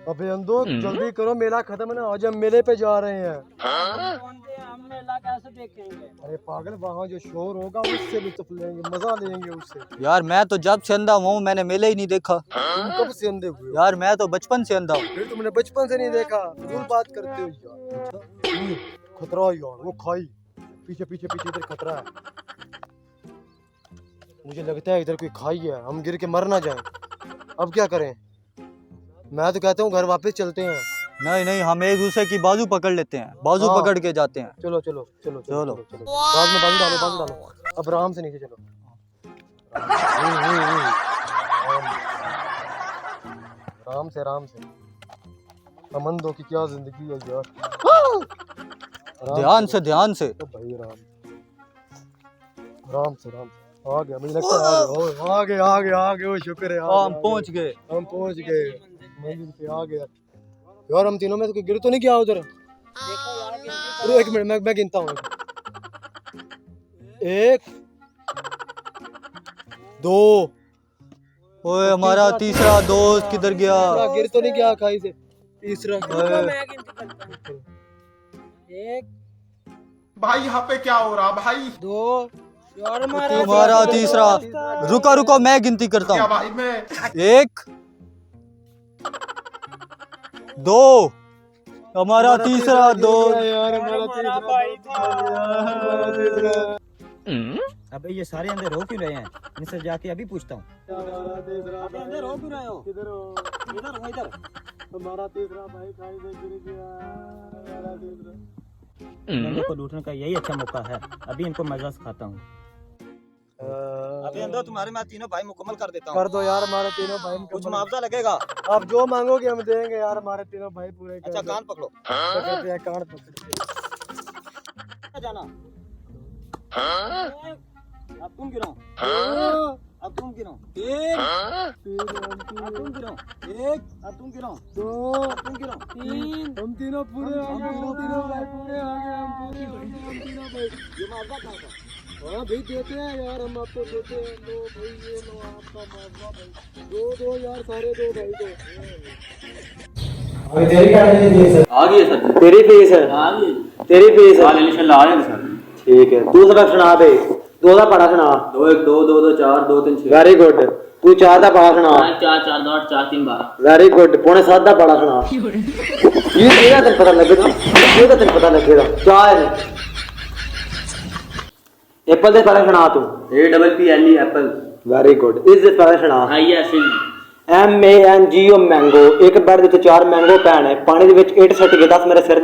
अबे अंदो जल्दी करो, मेला खत्म है ना, आज हम मेले पे जा रहे हैं। हम मेला कैसे देखेंगे? अरे पागल, वहाँ जो शोर होगा उससे लुत्फ लेंगे, मजा लेंगे उससे। यार मैं तो जब से अंधा हूँ मैंने मेले ही नहीं देखा। तुम कब से अंधे हुए हो? यार मैं तो बचपन से अंधा हूँ। फिर तुमने बचपन से नहीं देखा, फजूल बात करते हो यार। खतरा है यार, वो खाई पीछे पीछे पीछे, इधर खतरा है। मुझे लगता है इधर कोई खाई है, हम गिर के मर ना जाएं। अब क्या करें? मैं तो कहता हूँ घर वापस चलते हैं। नहीं नहीं, हम एक दूसरे की बाजू पकड़ लेते हैं, बाजू हाँ। पकड़ के जाते हैं। चलो चलो चलो चलो। चलो चलो, बाद में बाजू डालो, बाजू डालो। अब आराम से नीचे चलो। आराम से आराम से। अमंदों की क्या जिंदगी है यार। ध्यान से ध्यान से। तो भाई आराम आराम से आराम से। आ गया, मुझे लगता है आ गए आ गए आ गए। ओ शुक्र है, हम पहुंच गए। हम पहुंच गए मंजिल पे, आ गया यार। हम तीनों में तो कोई गिर तो नहीं गया उधर? अरे एक मिनट, मैं गिनता हूँ। 1 2। ओए हमारा तीसरा दोस्त किधर गया? गिर तो नहीं गया खाई से? तीसरा मैं गिनती करता हूँ। 1 भाई यहाँ पे क्या हो रहा भाई? 2 यार तुम्हारा तीसरा। रुको रुको, मैं गिनती करता क्या हूँ। भाई मैं 1 2। हमारा तीसरा दोस्त। यार, हमारा भाई अबे ये सारे अंदर रो क्यों रहे हैं? इनसे जाके अभी पूछता हूँ। अबे अंदर रो क्यों रहे हो? किधर हो? इधर हो, इधर। हमारा तीसरा भाई खाई से गिर गया। हमारा तीसरा। बंदे को लूटने का यही अच्छा मौका है, अभी इनको मजा सिखाता हूँ। अभी अंदर तुम्हारे मैं तीनों भाई मुकम्मल कर देता हूँ। कर दो यार, हमारे तीनों भाई कुछ मुकम्मल। मुआवजा लगेगा। आप जो मांगोगे हम देंगे यार, हमारे तीनों भाई पूरे कर अच्छा दो। कान पकड़ो। तो कहते हैं कान पकड़। जाना। अब तुम गिरो। अब तुम गिरो। 1 अब तुम गिरो। 1 अब तुम गिरो। 2 अब तुम गिरो। 3 हम तीनों पूरे आ गए, हम तीनों भाई पूरे आ गए, हम पूरे हम तीनों भाई। ये मुआवजा कहाँ का? हाँ भाई देते हैं यार, हम आपको देते हैं। लो भाई, ये लो आपका मुआवजा भाई। दो यार, सारे दो भाई दो। आ गई है सर। तेरी फीस है। आ गई। तेरी फीस है। इंशाल्लाह आ जाएंगे सर। ठीक है, तू सबक सुना दे। 2 का पढ़ा सुना। 2 1 2 2 2 4 2 3 6। Very good. तू 4 का पढ़ा सुना। 4 4 2 8 4 3 12। Very good. पौने 7 का पढ़ा सुना। ये तेरा तेन पता लगेगा, ये तेन पता लगेगा। 4 एप्पल दे पढ़ा सुना तू। APPLE Apple. Very good. इस दे पढ़ा सुना। IS MANGO mango. एक बेड ਦੇ 4 मैंगो पैन है, पानी ਦੇ ਵਿੱਚ 8 ਸੱਟ ਕੇ 10 ਮੇਰੇ ਸਿਰ